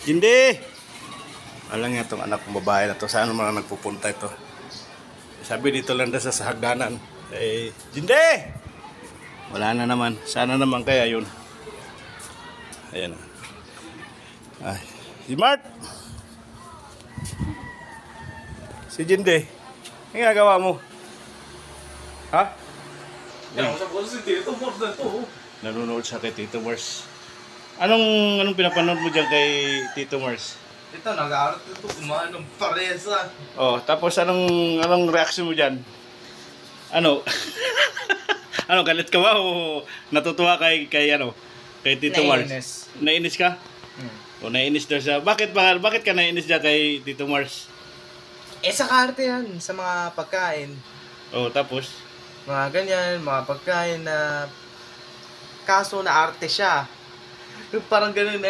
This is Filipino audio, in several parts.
Hindi! Alam nga itong anak kong babae na to. Saan naman nagpupunta ito? Sabi dito lang sa hagdanan. Eh, Hindi! Wala na naman. Sana naman kaya yun. Ayan. Ay, si Mart! Si Jinde. Ang ginagawa mo? Ha? Kaya sa boss si Tito Mars na to. Nanonood siya kay Tito Mars. Anong pinapanood mo dyan kay Tito Mars? Ito, nag-aaral ito kumain ng paresa. Oh, tapos anong reaction mo dyan? Ano? Ano, galit ka ba o natutuwa kay Tito Mars? Nainis ka? O nainis daw siya. Bakit ka nainis dyan kay Tito Mars? Eh, sa karte yan, sa mga pagkain. Oh, tapos? Mga ganyan, mga pagkain na kaso na arte siya. Yung parang ganun na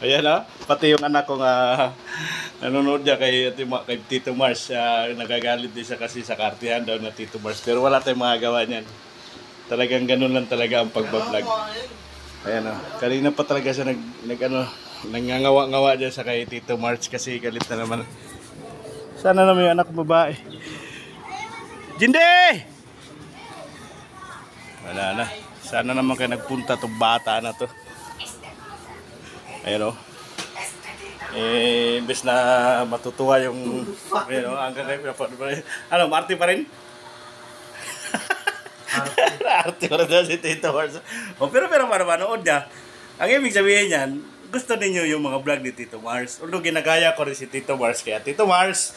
Ayan ha, pati yung anak ko nga nanonood niya kay Tito Mars. Nagagalit din siya kasi sa kartihan daw na Tito Mars. Pero wala tayong magagawa niyan. Talagang ganun lang talaga ang pagbablog. Ayan o, kanina pa talaga siya nangangawa-ngawa dyan sa kay Tito Mars kasi galit na naman. Sana naman yung anak ko babae. Jinde! Wala na. Sana naman kayo nagpunta itong bata na to. Ayan o. Eh, imbes na matutuwa yung... Ayan o, hanggang kayo. Ano, Marty pa rin? Arte ko na si Tito Mars. O, pero para manood niya, ang ibig sabihin niyan, gusto ninyo yung mga vlog ni Tito Mars. Although ginagaya ko rin si Tito Mars. Kaya Tito Mars,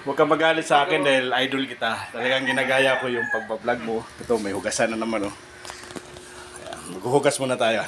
huwag kang magalit sa akin dahil idol kita. Talagang ginagaya ko yung pagbablog mo. Ito, may hugasan na naman. Maghuhugas muna tayo.